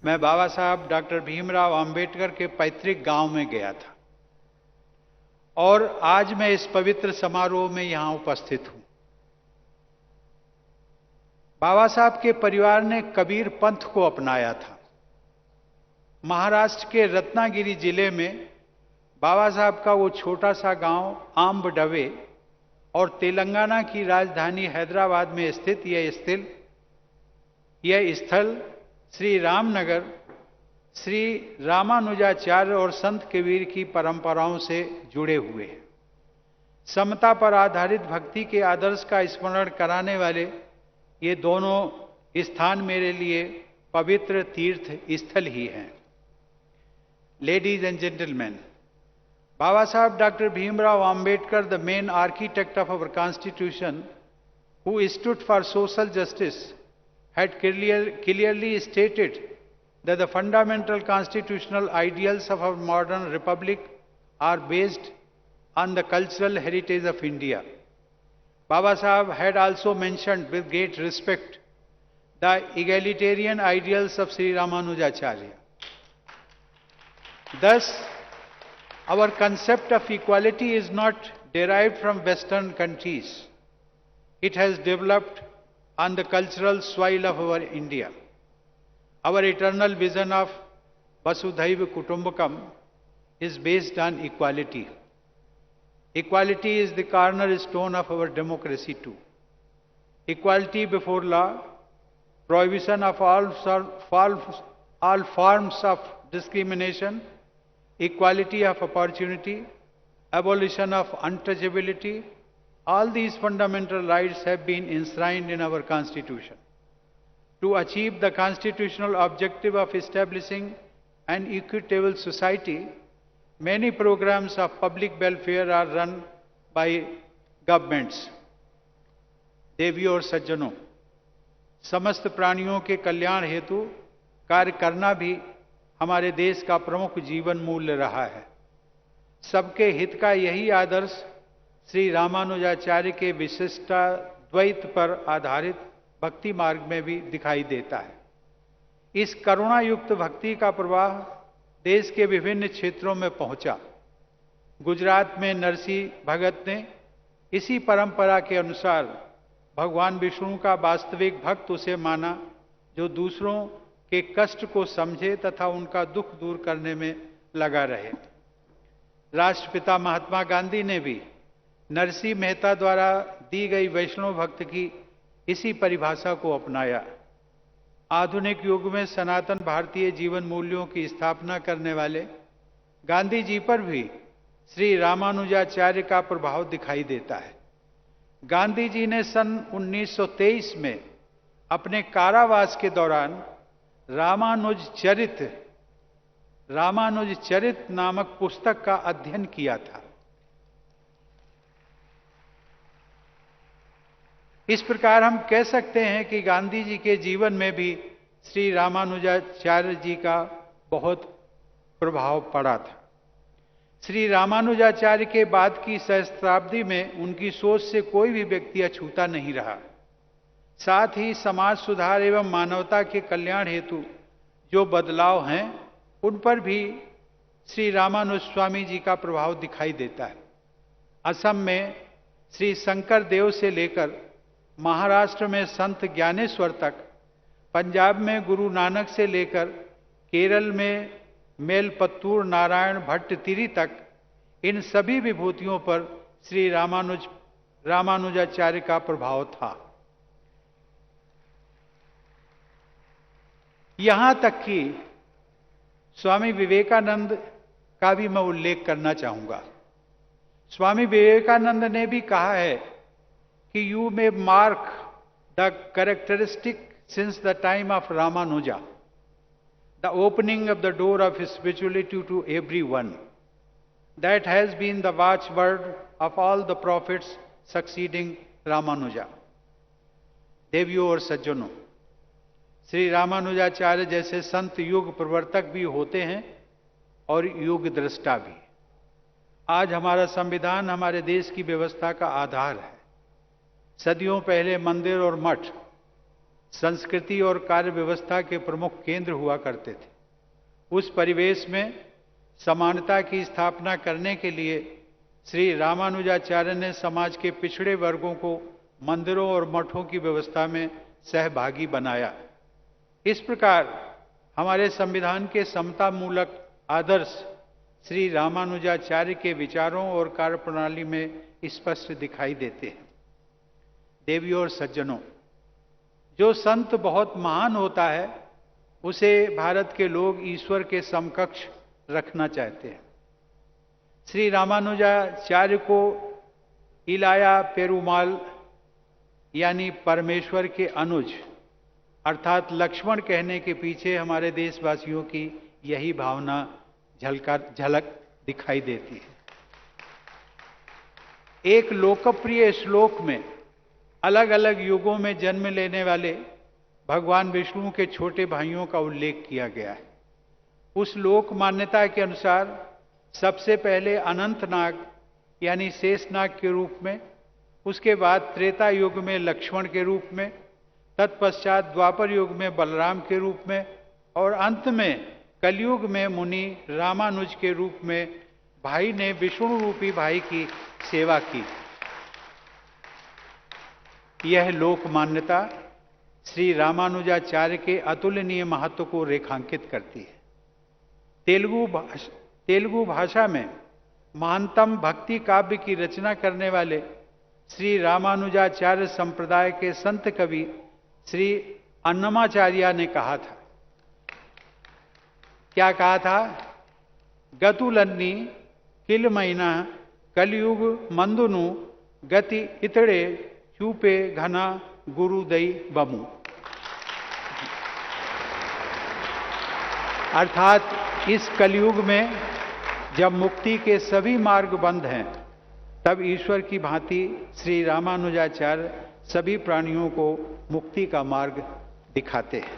मैं बाबा साहब डॉक्टर भीमराव अंबेडकर के पैतृक गांव में गया था और आज मैं इस पवित्र समारोह में यहां उपस्थित हूं। बाबा साहब के परिवार ने कबीर पंथ को अपनाया था। महाराष्ट्र के रत्नागिरी जिले में बाबा साहब का वो छोटा सा गांव आम्बडवे और तेलंगाना की राजधानी हैदराबाद में स्थित यह स्थल श्री रामनगर श्री रामानुजाचार्य और संत कबीर की परंपराओं से जुड़े हुए हैं। समता पर आधारित भक्ति के आदर्श का स्मरण कराने वाले ये दोनों स्थान मेरे लिए पवित्र तीर्थ स्थल ही हैं। Ladies and gentleman, Baba Saheb Dr. Bhimrao Ambedkar, the main architect of our constitution, who stood for social justice, had clearly stated that the fundamental constitutional ideals of our modern republic are based on the cultural heritage of India. Baba Saheb had also mentioned with great respect the egalitarian ideals of Sri Ramanujacharya. Thus, our concept of equality is not derived from Western countries. It has developed on the cultural soil of our India. Our eternal vision of Vasudhaiva Kutumbakam is based on equality. Equality is the cornerstone of our democracy too. Equality before law, prohibition of all forms of discrimination, equality of opportunity, abolition of untouchability, all these fundamental rights have been enshrined in our Constitution. To achieve the constitutional objective of establishing an equitable society, many programs of public welfare are run by governments. देवियों और सज्जनों, समस्त प्राणियों के कल्याण हेतु कार्य करना भी हमारे देश का प्रमुख जीवन मूल्य रहा है। सबके हित का यही आदर्श श्री रामानुजाचार्य के विशिष्टाद्वैत पर आधारित भक्ति मार्ग में भी दिखाई देता है। इस करुणा युक्त भक्ति का प्रवाह देश के विभिन्न क्षेत्रों में पहुंचा। गुजरात में नरसिंह भगत ने इसी परंपरा के अनुसार भगवान विष्णु का वास्तविक भक्त उसे माना जो दूसरों के कष्ट को समझे तथा उनका दुख दूर करने में लगा रहे। राष्ट्रपिता महात्मा गांधी ने भी नरसिंह मेहता द्वारा दी गई वैष्णव भक्त की इसी परिभाषा को अपनाया। आधुनिक युग में सनातन भारतीय जीवन मूल्यों की स्थापना करने वाले गांधी जी पर भी श्री रामानुजाचार्य का प्रभाव दिखाई देता है। गांधी जी ने सन 1923 में अपने कारावास के दौरान रामानुज चरित नामक पुस्तक का अध्ययन किया था। इस प्रकार हम कह सकते हैं कि गांधी जी के जीवन में भी श्री रामानुजाचार्य जी का बहुत प्रभाव पड़ा था। श्री रामानुजाचार्य के बाद की सहस्त्राब्दी में उनकी सोच से कोई भी व्यक्ति अछूता नहीं रहा। साथ ही समाज सुधार एवं मानवता के कल्याण हेतु जो बदलाव हैं उन पर भी श्री रामानुज स्वामी जी का प्रभाव दिखाई देता है। असम में श्री शंकर देव से लेकर महाराष्ट्र में संत ज्ञानेश्वर तक, पंजाब में गुरु नानक से लेकर केरल में मेलपत्तूर नारायण भट्टतिरी तक, इन सभी विभूतियों पर श्री रामानुजाचार्य का प्रभाव था। यहां तक कि स्वामी विवेकानंद का भी मैं उल्लेख करना चाहूंगा। स्वामी विवेकानंद ने भी कहा है कि you may mark the characteristic since the time of Ramanuja, the opening of the door of spirituality to everyone, that has been the watchword of all the prophets succeeding Ramanuja. देवियों और सज्जनों, श्री रामानुजाचार्य जैसे संत युग प्रवर्तक भी होते हैं और युग दृष्टा भी। आज हमारा संविधान हमारे देश की व्यवस्था का आधार है। सदियों पहले मंदिर और मठ संस्कृति और कार्य व्यवस्था के प्रमुख केंद्र हुआ करते थे। उस परिवेश में समानता की स्थापना करने के लिए श्री रामानुजाचार्य ने समाज के पिछड़े वर्गों को मंदिरों और मठों की व्यवस्था में सहभागी बनाया। इस प्रकार हमारे संविधान के समता मूलक आदर्श श्री रामानुजाचार्य के विचारों और कार्यप्रणाली में स्पष्ट दिखाई देते हैं। देवियों और सज्जनों, जो संत बहुत महान होता है उसे भारत के लोग ईश्वर के समकक्ष रखना चाहते हैं। श्री रामानुजाचार्य को इलाया पेरुमाल यानी परमेश्वर के अनुज अर्थात लक्ष्मण कहने के पीछे हमारे देशवासियों की यही भावना झलक दिखाई देती है। एक लोकप्रिय श्लोक में अलग अलग युगों में जन्म लेने वाले भगवान विष्णु के छोटे भाइयों का उल्लेख किया गया है। उस लोक मान्यता के अनुसार सबसे पहले अनंतनाग यानी शेषनाग के रूप में, उसके बाद त्रेता युग में लक्ष्मण के रूप में, तत्पश्चात द्वापर युग में बलराम के रूप में और अंत में कलयुग में मुनि रामानुज के रूप में भाई ने विष्णु रूपी भाई की सेवा की। यह लोक मान्यता श्री रामानुजाचार्य के अतुलनीय महत्व को रेखांकित करती है। तेलुगु भाषा में महानतम भक्ति काव्य की रचना करने वाले श्री रामानुजाचार्य संप्रदाय के संत कवि श्री अन्नमाचार्य ने कहा था, क्या कहा था? गतुलन्नी किलमैना कलयुग मंदुनु गति इतड़े चूपे घना गुरुदई बमु। अर्थात इस कलयुग में जब मुक्ति के सभी मार्ग बंद हैं, तब ईश्वर की भांति श्री रामानुजाचार्य सभी प्राणियों को मुक्ति का मार्ग दिखाते हैं।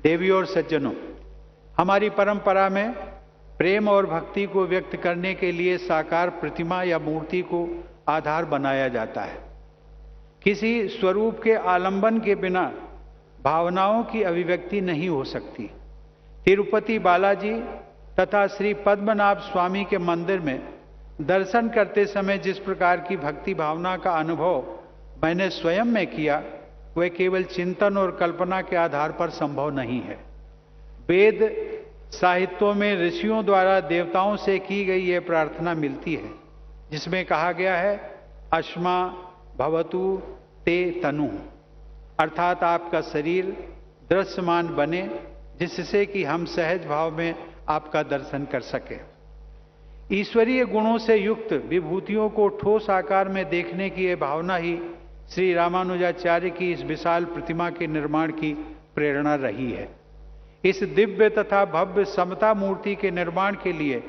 देवियों और सज्जनों, हमारी परंपरा में प्रेम और भक्ति को व्यक्त करने के लिए साकार प्रतिमा या मूर्ति को आधार बनाया जाता है। किसी स्वरूप के आलंबन के बिना भावनाओं की अभिव्यक्ति नहीं हो सकती। तिरुपति बालाजी तथा श्री पद्मनाभ स्वामी के मंदिर में दर्शन करते समय जिस प्रकार की भक्ति भावना का अनुभव मैंने स्वयं में किया, वह केवल चिंतन और कल्पना के आधार पर संभव नहीं है। वेद साहित्यों में ऋषियों द्वारा देवताओं से की गई यह प्रार्थना मिलती है, जिसमें कहा गया है, अश्मा भवतु ते तनु, अर्थात आपका शरीर दृश्यमान बने, जिससे कि हम सहज भाव में आपका दर्शन कर सकें। ईश्वरीय गुणों से युक्त विभूतियों को ठोस आकार में देखने की यह भावना ही श्री रामानुजाचार्य की इस विशाल प्रतिमा के निर्माण की प्रेरणा रही है। इस दिव्य तथा भव्य समता मूर्ति के निर्माण के लिए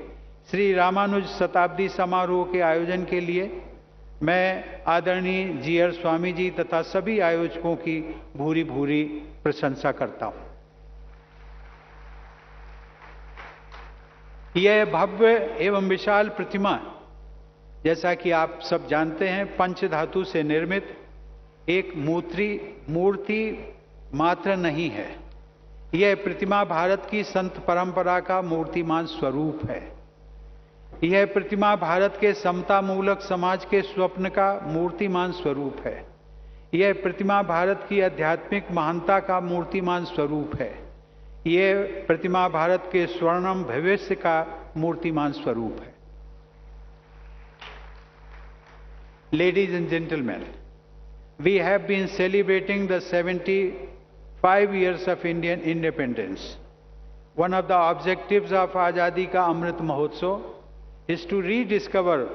श्री रामानुज शताब्दी समारोह के आयोजन के लिए मैं आदरणीय जीआर स्वामी जी तथा सभी आयोजकों की भूरी भूरी प्रशंसा करता हूं। यह भव्य एवं विशाल प्रतिमा, जैसा कि आप सब जानते हैं, पंचधातु से निर्मित एक मूर्ति मात्र नहीं है। यह प्रतिमा भारत की संत परंपरा का मूर्तिमान स्वरूप है। यह प्रतिमा भारत के समता मूलक समाज के स्वप्न का मूर्तिमान स्वरूप है। यह प्रतिमा भारत की आध्यात्मिक महानता का मूर्तिमान स्वरूप है। यह प्रतिमा भारत के स्वर्णिम भविष्य का मूर्तिमान स्वरूप है। Ladies and gentlemen, we have been celebrating the 75 years of Indian independence. One of the objectives of Azadi Ka Amrit Mahotsav is to rediscover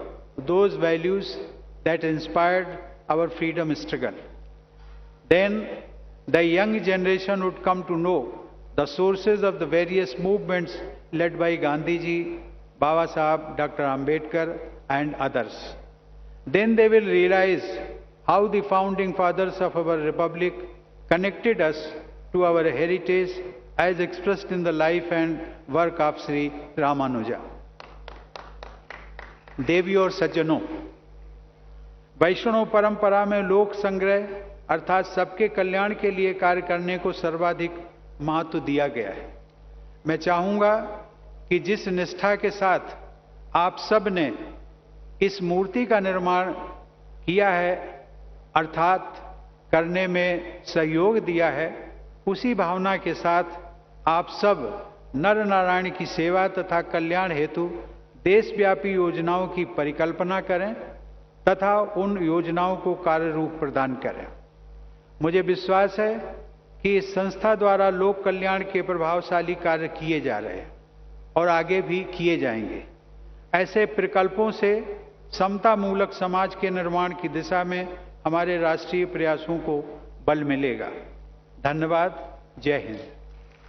those values that inspired our freedom struggle. Then the young generation would come to know the sources of the various movements led by Gandhiji, Baba Sahab, Dr. Ambedkar and others. Then they will realize how the founding fathers of our republic connected us to our heritage as expressed in the life and work of Sri Ramanuja. देवियों और सज्जनों, वैष्णव परंपरा में लोक संग्रह अर्थात सबके कल्याण के लिए कार्य करने को सर्वाधिक महत्व दिया गया है। मैं चाहूंगा कि जिस निष्ठा के साथ आप सब ने इस मूर्ति का निर्माण किया है अर्थात करने में सहयोग दिया है, उसी भावना के साथ आप सब नर नारायण की सेवा तथा कल्याण हेतु देशव्यापी योजनाओं की परिकल्पना करें तथा उन योजनाओं को कार्य रूप प्रदान करें। मुझे विश्वास है कि इस संस्था द्वारा लोक कल्याण के प्रभावशाली कार्य किए जा रहे हैं और आगे भी किए जाएंगे। ऐसे प्रकल्पों से समता मूलक समाज के निर्माण की दिशा में हमारे राष्ट्रीय प्रयासों को बल मिलेगा। धन्यवाद। जय हिंद।